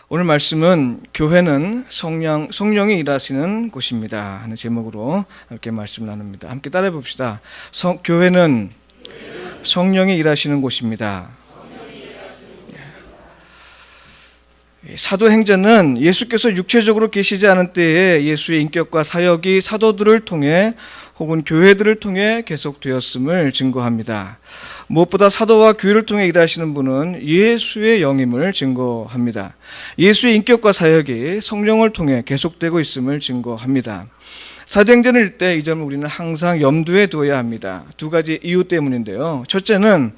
오늘 말씀은 교회는 성령이 일하시는 곳입니다 하는 제목으로 함께 말씀 나눕니다. 함께 따라해 봅시다. 교회는 성령이 일하시는 곳입니다. 사도행전은 예수께서 육체적으로 계시지 않은 때에 예수의 인격과 사역이 사도들을 통해 혹은 교회들을 통해 계속되었음을 증거합니다. 무엇보다 사도와 교회를 통해 일하시는 분은 예수의 영임을 증거합니다. 예수의 인격과 사역이 성령을 통해 계속되고 있음을 증거합니다. 사도행전을 읽을 때 이 점을 우리는 항상 염두에 두어야 합니다. 두 가지 이유 때문인데요. 첫째는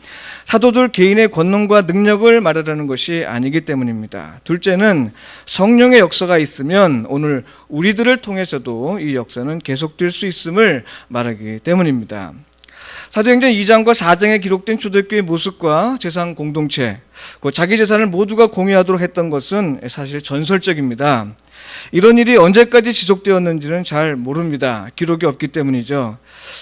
사도들 개인의 권능과 능력을 말하려는 것이 아니기 때문입니다. 둘째는 성령의 역사가 있으면 오늘 우리들을 통해서도 이 역사는 계속될 수 있음을 말하기 때문입니다. 사도행전 2장과 4장에 기록된 초대교회의 모습과 재산 공동체, 자기 재산을 모두가 공유하도록 했던 것은 사실 전설적입니다. 이런 일이 언제까지 지속되었는지는 잘 모릅니다. 기록이 없기 때문이죠.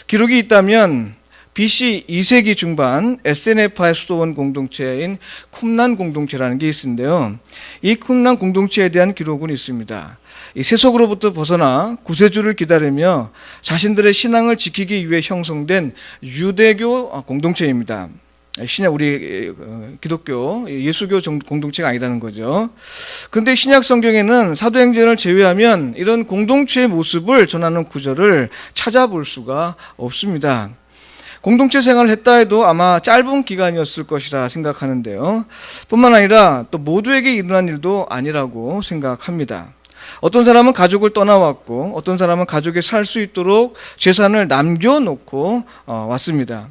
기록이 있다면 BC 2세기 중반 에세네파의 수도원 공동체인 쿰란 공동체라는 게 있는데요. 이 쿰란 공동체에 대한 기록은 있습니다. 이 세속으로부터 벗어나 구세주를 기다리며 자신들의 신앙을 지키기 위해 형성된 유대교 공동체입니다. 신약 우리 기독교 예수교 공동체가 아니라는 거죠. 그런데 신약 성경에는 사도행전을 제외하면 이런 공동체의 모습을 전하는 구절을 찾아볼 수가 없습니다. 공동체 생활을 했다 해도 아마 짧은 기간이었을 것이라 생각하는데요. 뿐만 아니라 또 모두에게 일어난 일도 아니라고 생각합니다. 어떤 사람은 가족을 떠나왔고 어떤 사람은 가족이 살 수 있도록 재산을 남겨놓고 왔습니다.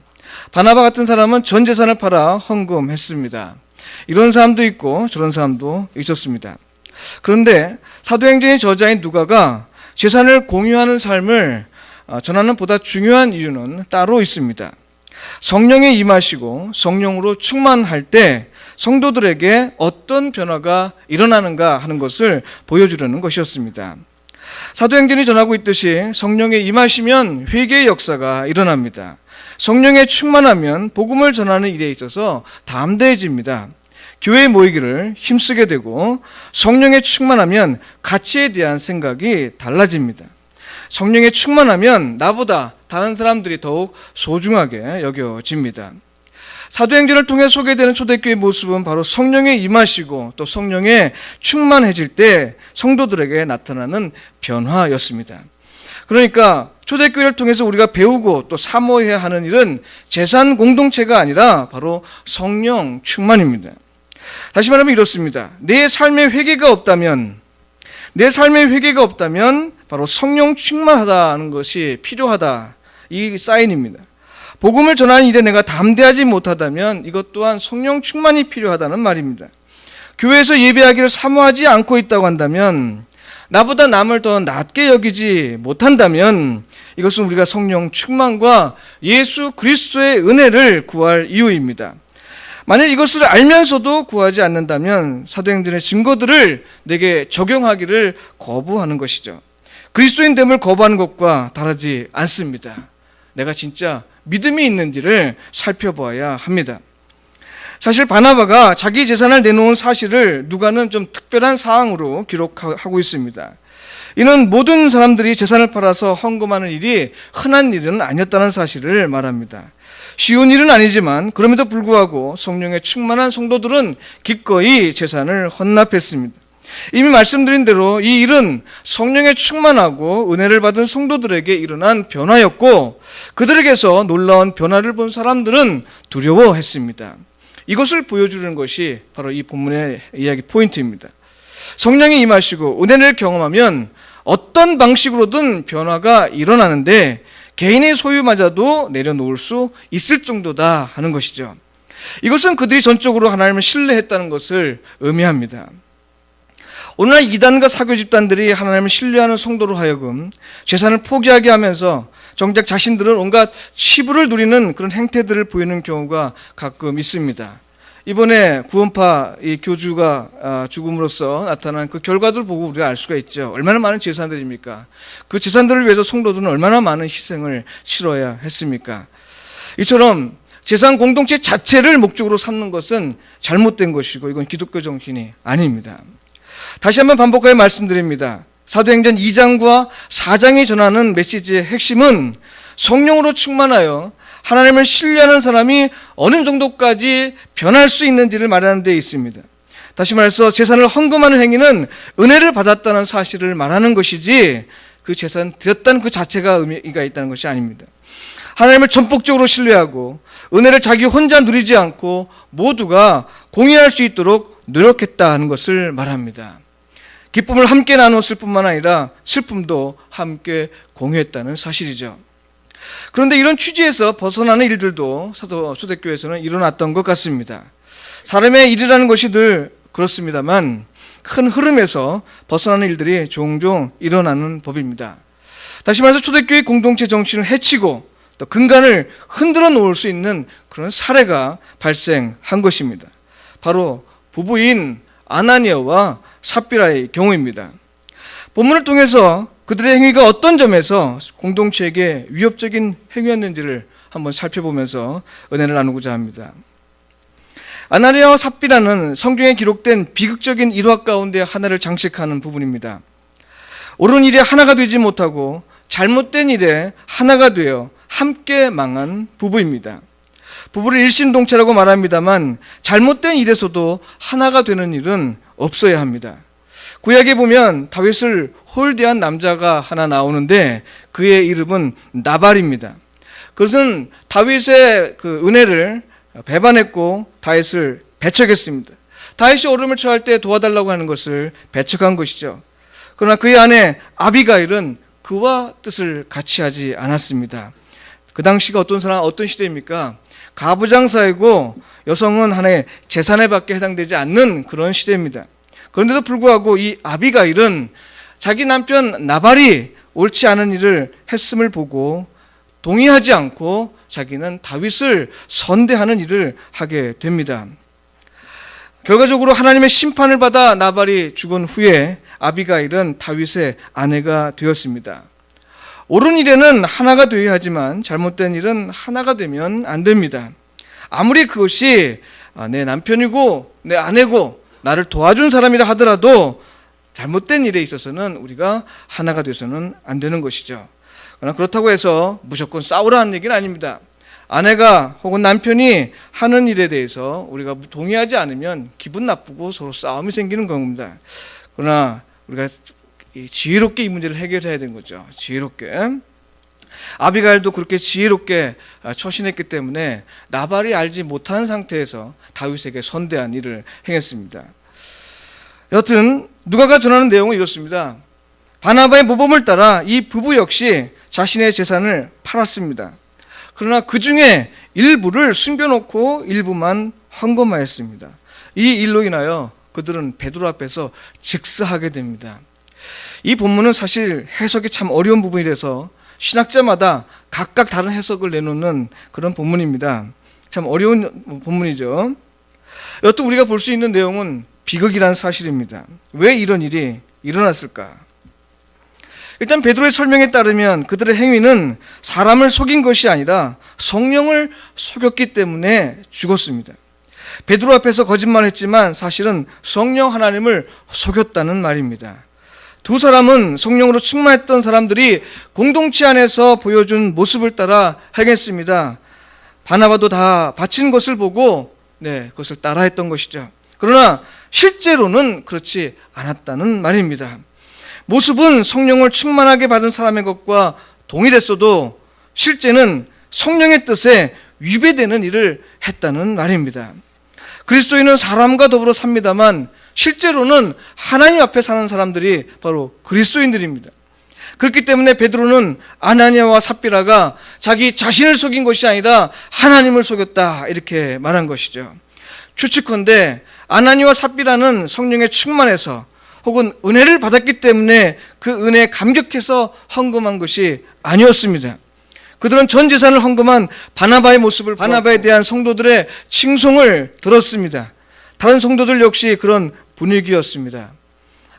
바나바 같은 사람은 전 재산을 팔아 헌금했습니다. 이런 사람도 있고 저런 사람도 있었습니다. 그런데 사도행전의 저자인 누가가 재산을 공유하는 삶을 전하는 보다 중요한 이유는 따로 있습니다. 성령에 임하시고 성령으로 충만할 때 성도들에게 어떤 변화가 일어나는가 하는 것을 보여주려는 것이었습니다. 사도행전이 전하고 있듯이 성령에 임하시면 회개의 역사가 일어납니다. 성령에 충만하면 복음을 전하는 일에 있어서 담대해집니다. 교회에 모이기를 힘쓰게 되고 성령에 충만하면 가치에 대한 생각이 달라집니다. 성령에 충만하면 나보다 다른 사람들이 더욱 소중하게 여겨집니다. 사도행전을 통해 소개되는 초대교회의 모습은 바로 성령에 임하시고 또 성령에 충만해질 때 성도들에게 나타나는 변화였습니다. 그러니까 초대교회를 통해서 우리가 배우고 또 사모해야 하는 일은 재산 공동체가 아니라 바로 성령 충만입니다. 다시 말하면 이렇습니다. 내 삶에 회개가 없다면 바로 성령 충만하다는 것이 필요하다. 이 사인입니다. 복음을 전하는 일에 내가 담대하지 못하다면 이것 또한 성령 충만이 필요하다는 말입니다. 교회에서 예배하기를 사모하지 않고 있다고 한다면, 나보다 남을 더 낮게 여기지 못한다면 이것은 우리가 성령 충만과 예수 그리스도의 은혜를 구할 이유입니다. 만일 이것을 알면서도 구하지 않는다면 사도행전의 증거들을 내게 적용하기를 거부하는 것이죠. 그리스도인됨을 거부하는 것과 다르지 않습니다. 내가 진짜 믿음이 있는지를 살펴보아야 합니다. 사실 바나바가 자기 재산을 내놓은 사실을 누가는 좀 특별한 사항으로 기록하고 있습니다. 이는 모든 사람들이 재산을 팔아서 헌금하는 일이 흔한 일은 아니었다는 사실을 말합니다. 쉬운 일은 아니지만 그럼에도 불구하고 성령에 충만한 성도들은 기꺼이 재산을 헌납했습니다. 이미 말씀드린 대로 이 일은 성령에 충만하고 은혜를 받은 성도들에게 일어난 변화였고 그들에게서 놀라운 변화를 본 사람들은 두려워했습니다. 이것을 보여주는 것이 바로 이 본문의 이야기 포인트입니다. 성령이 임하시고 은혜를 경험하면 어떤 방식으로든 변화가 일어나는데 개인의 소유마저도 내려놓을 수 있을 정도다 하는 것이죠. 이것은 그들이 전적으로 하나님을 신뢰했다는 것을 의미합니다. 오늘날 이단과 사교 집단들이 하나님을 신뢰하는 성도로 하여금 재산을 포기하게 하면서 정작 자신들은 온갖 치부를 누리는 그런 행태들을 보이는 경우가 가끔 있습니다. 이번에 구원파 이 교주가 죽음으로써 나타난 그 결과들을 보고 우리가 알 수가 있죠. 얼마나 많은 재산들입니까? 그 재산들을 위해서 성도들은 얼마나 많은 희생을 치러야 했습니까? 이처럼 재산 공동체 자체를 목적으로 삼는 것은 잘못된 것이고 이건 기독교 정신이 아닙니다. 다시 한번 반복하여 말씀드립니다. 사도행전 2장과 4장이 전하는 메시지의 핵심은 성령으로 충만하여 하나님을 신뢰하는 사람이 어느 정도까지 변할 수 있는지를 말하는 데 있습니다. 다시 말해서 재산을 헌금하는 행위는 은혜를 받았다는 사실을 말하는 것이지 그 재산 드렸다는 그 자체가 의미가 있다는 것이 아닙니다. 하나님을 전폭적으로 신뢰하고 은혜를 자기 혼자 누리지 않고 모두가 공유할 수 있도록 노력했다는 것을 말합니다. 기쁨을 함께 나누었을 뿐만 아니라 슬픔도 함께 공유했다는 사실이죠. 그런데 이런 취지에서 벗어나는 일들도 초대교회에서는 일어났던 것 같습니다. 사람의 일이라는 것이 늘 그렇습니다만 큰 흐름에서 벗어나는 일들이 종종 일어나는 법입니다. 다시 말해서 초대교회 공동체 정신을 해치고 또 근간을 흔들어 놓을 수 있는 그런 사례가 발생한 것입니다. 바로 부부인 아나니아와 삽비라의 경우입니다. 본문을 통해서 그들의 행위가 어떤 점에서 공동체에게 위협적인 행위였는지를 한번 살펴보면서 은혜를 나누고자 합니다. 아나니아와 삽비라는 성경에 기록된 비극적인 일화 가운데 하나를 장식하는 부분입니다. 옳은 일에 하나가 되지 못하고 잘못된 일에 하나가 되어 함께 망한 부부입니다. 부부를 일심동체라고 말합니다만 잘못된 일에서도 하나가 되는 일은 없어야 합니다. 구약에 보면 다윗을 홀대한 남자가 하나 나오는데 그의 이름은 나발입니다. 그것은 다윗의 그 은혜를 배반했고 다윗을 배척했습니다. 다윗이 오름을 처할 때 도와달라고 하는 것을 배척한 것이죠. 그러나 그의 아내 아비가일은 그와 뜻을 같이 하지 않았습니다. 그 당시가 어떤 시대입니까? 가부장사이고 여성은 하나의 재산에 밖에 해당되지 않는 그런 시대입니다. 그런데도 불구하고 이 아비가일은 자기 남편 나발이 옳지 않은 일을 했음을 보고 동의하지 않고 자기는 다윗을 선대하는 일을 하게 됩니다. 결과적으로 하나님의 심판을 받아 나발이 죽은 후에 아비가일은 다윗의 아내가 되었습니다. 옳은 일에는 하나가 되어야 하지만 잘못된 일은 하나가 되면 안 됩니다. 아무리 그것이 내 남편이고 내 아내고 나를 도와준 사람이라 하더라도 잘못된 일에 있어서는 우리가 하나가 돼서는 안 되는 것이죠. 그러나 그렇다고 해서 무조건 싸우라는 얘기는 아닙니다. 아내가 혹은 남편이 하는 일에 대해서 우리가 동의하지 않으면 기분 나쁘고 서로 싸움이 생기는 겁니다. 그러나 우리가 지혜롭게 이 문제를 해결해야 되는 거죠. 지혜롭게. 아비가일도 그렇게 지혜롭게 처신했기 때문에 나발이 알지 못하는 상태에서 다윗에게 선대한 일을 행했습니다. 여튼 누가가 전하는 내용은 이렇습니다. 바나바의 모범을 따라 이 부부 역시 자신의 재산을 팔았습니다. 그러나 그 중에 일부를 숨겨놓고 일부만 헌금하였습니다. 이 일로 인하여 그들은 베드로 앞에서 즉사하게 됩니다. 이 본문은 사실 해석이 참 어려운 부분이라서 신학자마다 각각 다른 해석을 내놓는 그런 본문입니다. 참 어려운 본문이죠. 여튼 우리가 볼 수 있는 내용은 비극이라는 사실입니다. 왜 이런 일이 일어났을까? 일단 베드로의 설명에 따르면 그들의 행위는 사람을 속인 것이 아니라 성령을 속였기 때문에 죽었습니다. 베드로 앞에서 거짓말했지만 사실은 성령 하나님을 속였다는 말입니다. 두 사람은 성령으로 충만했던 사람들이 공동체 안에서 보여준 모습을 따라 행했습니다. 바나바도 다 바친 것을 보고 그것을 따라했던 것이죠. 그러나 실제로는 그렇지 않았다는 말입니다. 모습은 성령을 충만하게 받은 사람의 것과 동일했어도 실제는 성령의 뜻에 위배되는 일을 했다는 말입니다. 그리스도인은 사람과 더불어 삽니다만 실제로는 하나님 앞에 사는 사람들이 바로 그리스도인들입니다. 그렇기 때문에 베드로는 아나니아와 삽비라가 자기 자신을 속인 것이 아니라 하나님을 속였다 이렇게 말한 것이죠. 추측컨대 아나니아와 삽비라는 성령에 충만해서 혹은 은혜를 받았기 때문에 그 은혜에 감격해서 헌금한 것이 아니었습니다. 그들은 전 재산을 헌금한 바나바의 모습을 바나바에 대한 성도들의 칭송을 들었습니다. 다른 성도들 역시 그런 분위기였습니다.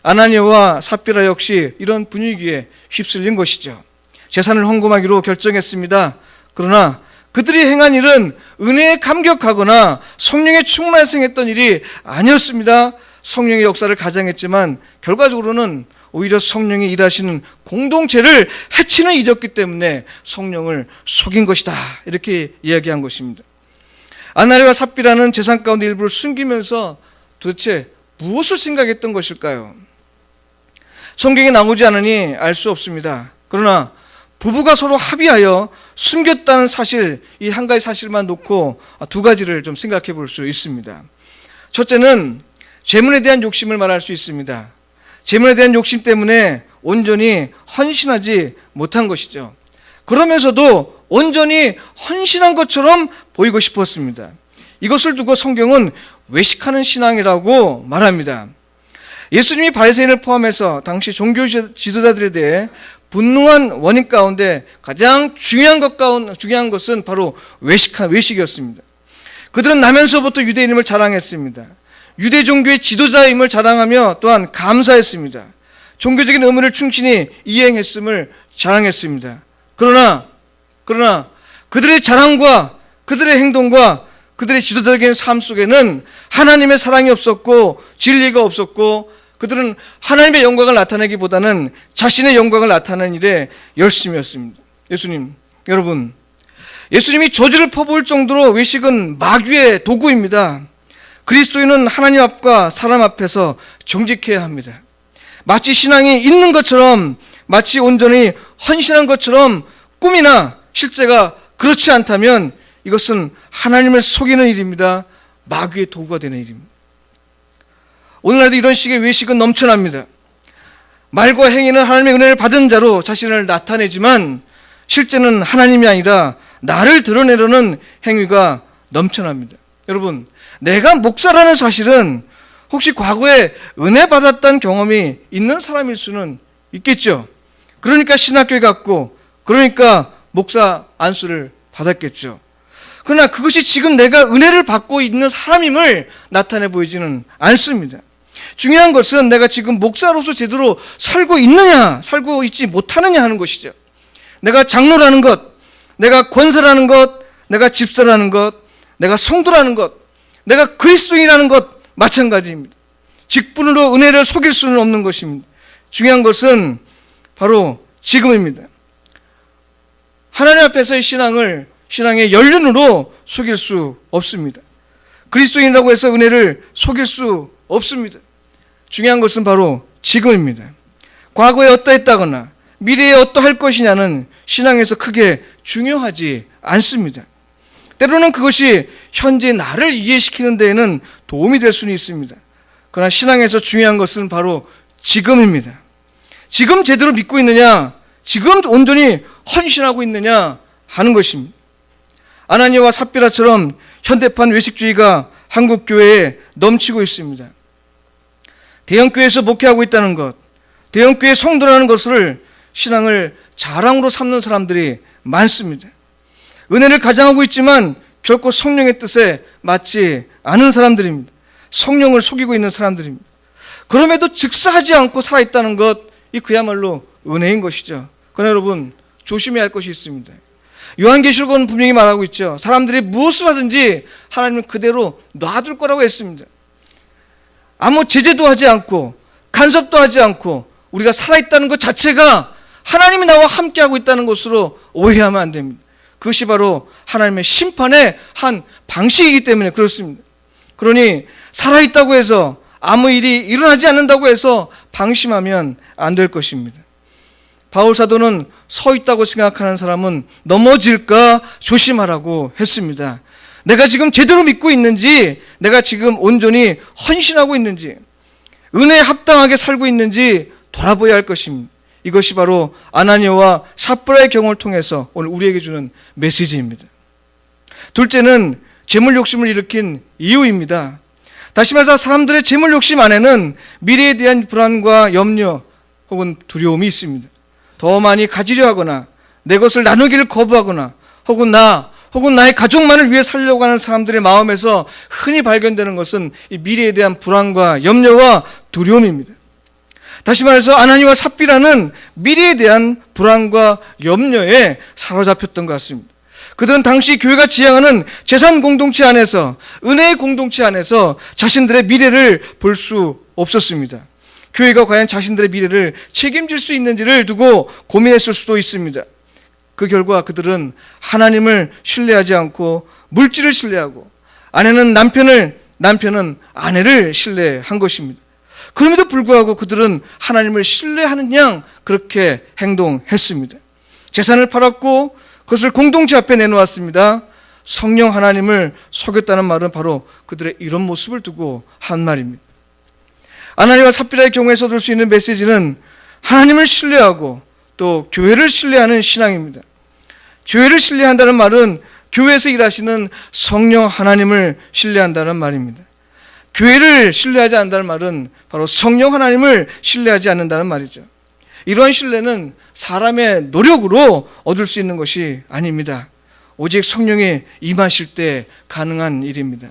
아나니아와 삽비라 역시 이런 분위기에 휩쓸린 것이죠. 재산을 헌금하기로 결정했습니다. 그러나 그들이 행한 일은 은혜에 감격하거나 성령에 충만해서 행했던 일이 아니었습니다. 성령의 역사를 가장했지만 결과적으로는 오히려 성령이 일하시는 공동체를 해치는 일이었기 때문에 성령을 속인 것이다, 이렇게 이야기한 것입니다. 아나니아와 삽비라는 재산 가운데 일부를 숨기면서 도대체 무엇을 생각했던 것일까요? 성경에 나오지 않으니 알 수 없습니다. 그러나 부부가 서로 합의하여 숨겼다는 사실, 이 한 가지 사실만 놓고 두 가지를 좀 생각해 볼 수 있습니다. 첫째는 재물에 대한 욕심을 말할 수 있습니다. 재물에 대한 욕심 때문에 온전히 헌신하지 못한 것이죠. 그러면서도 온전히 헌신한 것처럼 보이고 싶었습니다. 이것을 두고 성경은 외식하는 신앙이라고 말합니다. 예수님이 바리새인을 포함해서 당시 종교 지도자들에 대해 분노한 원인 가운데 가장 중요한 것은 바로 외식이었습니다. 그들은 나면서부터 유대인임을 자랑했습니다. 유대 종교의 지도자임을 자랑하며 또한 감사했습니다. 종교적인 의무를 충실히 이행했음을 자랑했습니다. 그러나 그들의 자랑과 그들의 행동과 그들의 지도자적인 삶 속에는 하나님의 사랑이 없었고 진리가 없었고, 그들은 하나님의 영광을 나타내기보다는 자신의 영광을 나타내는 일에 열심이었습니다. 여러분, 예수님이 저주를 퍼부을 정도로 외식은 마귀의 도구입니다. 그리스도인은 하나님 앞과 사람 앞에서 정직해야 합니다. 마치 신앙이 있는 것처럼, 마치 온전히 헌신한 것처럼 꿈이나 실제가 그렇지 않다면 이것은 하나님을 속이는 일입니다. 마귀의 도구가 되는 일입니다. 오늘날도 이런 식의 외식은 넘쳐납니다. 말과 행위는 하나님의 은혜를 받은 자로 자신을 나타내지만 실제는 하나님이 아니라 나를 드러내려는 행위가 넘쳐납니다. 여러분, 내가 목사라는 사실은 혹시 과거에 은혜 받았던 경험이 있는 사람일 수는 있겠죠. 그러니까 신학교에 갔고, 그러니까 목사 안수를 받았겠죠. 그러나 그것이 지금 내가 은혜를 받고 있는 사람임을 나타내 보이지는 않습니다. 중요한 것은 내가 지금 목사로서 제대로 살고 있느냐, 살고 있지 못하느냐 하는 것이죠. 내가 장로라는 것, 내가 권사라는 것, 내가 집사라는 것, 내가 성도라는 것, 내가 그리스도인이라는 것 마찬가지입니다. 직분으로 은혜를 속일 수는 없는 것입니다. 중요한 것은 바로 지금입니다. 하나님 앞에서의 신앙의 연륜으로 속일 수 없습니다. 그리스도인이라고 해서 은혜를 속일 수 없습니다. 중요한 것은 바로 지금입니다. 과거에 어떠했다거나 미래에 어떠할 것이냐는 신앙에서 크게 중요하지 않습니다. 때로는 그것이 현재 나를 이해시키는 데에는 도움이 될 수는 있습니다. 그러나 신앙에서 중요한 것은 바로 지금입니다. 지금 제대로 믿고 있느냐, 지금 온전히 헌신하고 있느냐 하는 것입니다. 아나니아와 삽비라처럼 현대판 외식주의가 한국 교회에 넘치고 있습니다. 대형교회에서 목회하고 있다는 것, 대형교회 성도라는 것을 신앙을 자랑으로 삼는 사람들이 많습니다. 은혜를 가장하고 있지만 결코 성령의 뜻에 맞지 않은 사람들입니다. 성령을 속이고 있는 사람들입니다. 그럼에도 즉사하지 않고 살아있다는 것, 이 그야말로 은혜인 것이죠. 그러나 여러분, 조심해야 할 것이 있습니다. 요한계시록은 분명히 말하고 있죠. 사람들이 무엇을 하든지 하나님은 그대로 놔둘 거라고 했습니다. 아무 제재도 하지 않고 간섭도 하지 않고 우리가 살아있다는 것 자체가 하나님이 나와 함께하고 있다는 것으로 오해하면 안 됩니다. 그것이 바로 하나님의 심판의 한 방식이기 때문에 그렇습니다. 그러니 살아있다고 해서 아무 일이 일어나지 않는다고 해서 방심하면 안 될 것입니다. 바울 사도는 서 있다고 생각하는 사람은 넘어질까 조심하라고 했습니다. 내가 지금 제대로 믿고 있는지, 내가 지금 온전히 헌신하고 있는지, 은혜에 합당하게 살고 있는지 돌아보아야 할 것입니다. 이것이 바로 아나니아와 삽비라의 경우를 통해서 오늘 우리에게 주는 메시지입니다. 둘째는 재물 욕심을 일으킨 이유입니다. 다시 말해서 사람들의 재물 욕심 안에는 미래에 대한 불안과 염려 혹은 두려움이 있습니다. 더 많이 가지려 하거나 내 것을 나누기를 거부하거나 혹은 나의 가족만을 위해 살려고 하는 사람들의 마음에서 흔히 발견되는 것은 이 미래에 대한 불안과 염려와 두려움입니다. 다시 말해서 아나니아와 삽비라는 미래에 대한 불안과 염려에 사로잡혔던 것 같습니다. 그들은 당시 교회가 지향하는 재산 공동체 안에서, 은혜의 공동체 안에서 자신들의 미래를 볼 수 없었습니다. 교회가 과연 자신들의 미래를 책임질 수 있는지를 두고 고민했을 수도 있습니다. 그 결과 그들은 하나님을 신뢰하지 않고 물질을 신뢰하고, 아내는 남편은 아내를 신뢰한 것입니다. 그럼에도 불구하고 그들은 하나님을 신뢰하는 양 그렇게 행동했습니다. 재산을 팔았고 그것을 공동체 앞에 내놓았습니다. 성령 하나님을 속였다는 말은 바로 그들의 이런 모습을 두고 한 말입니다. 아나니와 삽비라의 경우에서 얻을 수 있는 메시지는 하나님을 신뢰하고 또 교회를 신뢰하는 신앙입니다. 교회를 신뢰한다는 말은 교회에서 일하시는 성령 하나님을 신뢰한다는 말입니다. 교회를 신뢰하지 않는다는 말은 바로 성령 하나님을 신뢰하지 않는다는 말이죠. 이러한 신뢰는 사람의 노력으로 얻을 수 있는 것이 아닙니다. 오직 성령이 임하실 때 가능한 일입니다.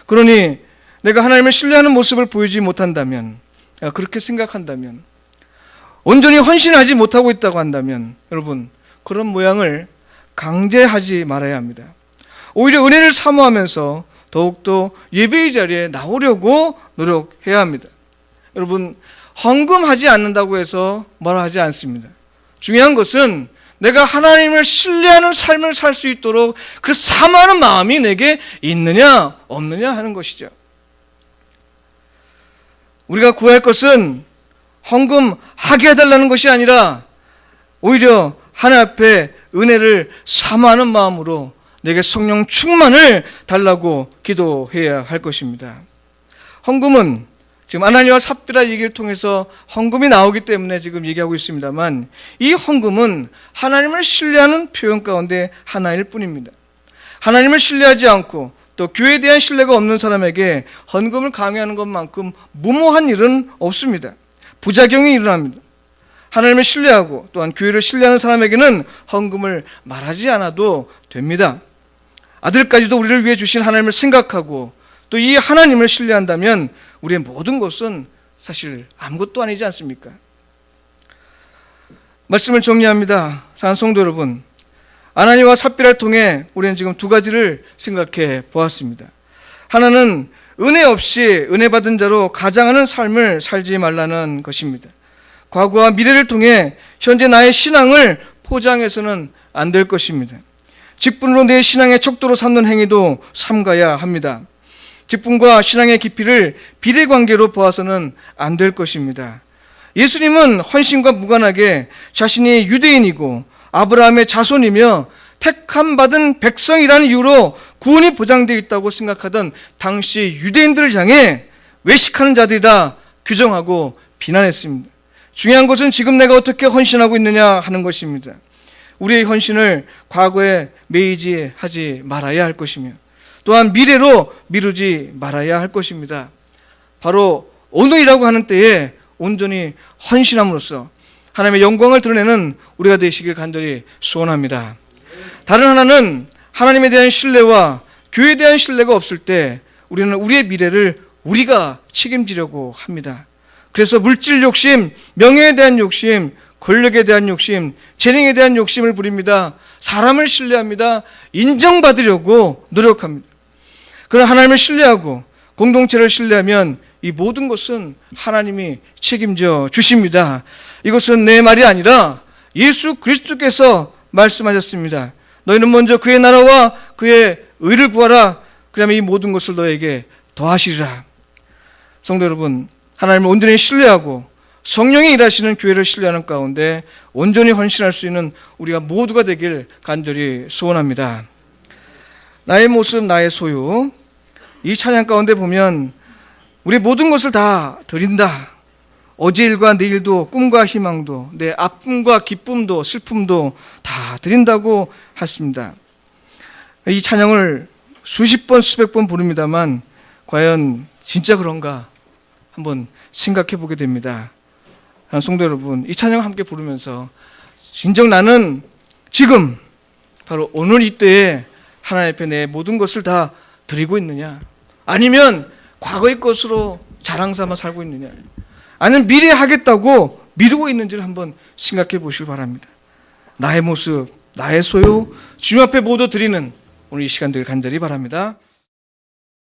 그러니 내가 하나님을 신뢰하는 모습을 보이지 못한다면, 그렇게 생각한다면, 온전히 헌신하지 못하고 있다고 한다면, 여러분, 그런 모양을 강제하지 말아야 합니다. 오히려 은혜를 사모하면서 더욱더 예배의 자리에 나오려고 노력해야 합니다. 여러분, 헌금하지 않는다고 해서 뭐라 하지 않습니다. 중요한 것은 내가 하나님을 신뢰하는 삶을 살 수 있도록 그 사모하는 마음이 내게 있느냐 없느냐 하는 것이죠. 우리가 구할 것은 헌금하게 해달라는 것이 아니라 오히려 하나님 앞에 은혜를 사모하는 마음으로 내게 성령 충만을 달라고 기도해야 할 것입니다. 헌금은 지금 아나니와 삽비라 얘기를 통해서 헌금이 나오기 때문에 지금 얘기하고 있습니다만, 이 헌금은 하나님을 신뢰하는 표현 가운데 하나일 뿐입니다. 하나님을 신뢰하지 않고 또 교회에 대한 신뢰가 없는 사람에게 헌금을 강요하는 것만큼 무모한 일은 없습니다. 부작용이 일어납니다. 하나님을 신뢰하고 또한 교회를 신뢰하는 사람에게는 헌금을 말하지 않아도 됩니다. 아들까지도 우리를 위해 주신 하나님을 생각하고 또 이 하나님을 신뢰한다면 우리의 모든 것은 사실 아무것도 아니지 않습니까? 말씀을 정리합니다. 사랑하는 성도 여러분, 아나니와 삽비라를 통해 우리는 지금 두 가지를 생각해 보았습니다. 하나는 은혜 없이 은혜 받은 자로 가장하는 삶을 살지 말라는 것입니다. 과거와 미래를 통해 현재 나의 신앙을 포장해서는 안 될 것입니다. 직분으로 내 신앙의 척도로 삼는 행위도 삼가야 합니다. 직분과 신앙의 깊이를 비례관계로 보아서는 안 될 것입니다. 예수님은 헌신과 무관하게 자신이 유대인이고 아브라함의 자손이며 택함 받은 백성이라는 이유로 구원이 보장되어 있다고 생각하던 당시 유대인들을 향해 외식하는 자들이다 규정하고 비난했습니다. 중요한 것은 지금 내가 어떻게 헌신하고 있느냐 하는 것입니다. 우리의 헌신을 과거에 매이지 하지 말아야 할 것이며 또한 미래로 미루지 말아야 할 것입니다. 바로 오늘이라고 하는 때에 온전히 헌신함으로써 하나님의 영광을 드러내는 우리가 되시길 간절히 소원합니다. 다른 하나는 하나님에 대한 신뢰와 교회에 대한 신뢰가 없을 때 우리는 우리의 미래를 우리가 책임지려고 합니다. 그래서 물질 욕심, 명예에 대한 욕심, 권력에 대한 욕심, 재능에 대한 욕심을 부립니다. 사람을 신뢰합니다. 인정받으려고 노력합니다. 그러나 하나님을 신뢰하고 공동체를 신뢰하면 이 모든 것은 하나님이 책임져 주십니다. 이것은 내 말이 아니라 예수 그리스도께서 말씀하셨습니다. 너희는 먼저 그의 나라와 그의 의를 구하라. 그러면 이 모든 것을 너에게 더하시리라. 성도 여러분, 하나님을 온전히 신뢰하고 성령이 일하시는 교회를 신뢰하는 가운데 온전히 헌신할 수 있는 우리가 모두가 되길 간절히 소원합니다. 나의 모습, 나의 소유. 이 찬양 가운데 보면 우리 모든 것을 다 드린다. 어제 일과 내일도, 꿈과 희망도, 내 아픔과 기쁨도 슬픔도 다 드린다고 했습니다. 이 찬양을 수십 번 수백 번 부릅니다만 과연 진짜 그런가 한번 생각해 보게 됩니다. 성도 여러분, 이 찬양 함께 부르면서 진정 나는 지금 바로 오늘 이때에 하나님 앞에 내 모든 것을 다 드리고 있느냐, 아니면 과거의 것으로 자랑 삼아 살고 있느냐, 아니면 미래에 하겠다고 미루고 있는지를 한번 생각해 보시기 바랍니다. 나의 모습, 나의 소유 주님 앞에 모두 드리는 오늘 이 시간 되길 간절히 바랍니다.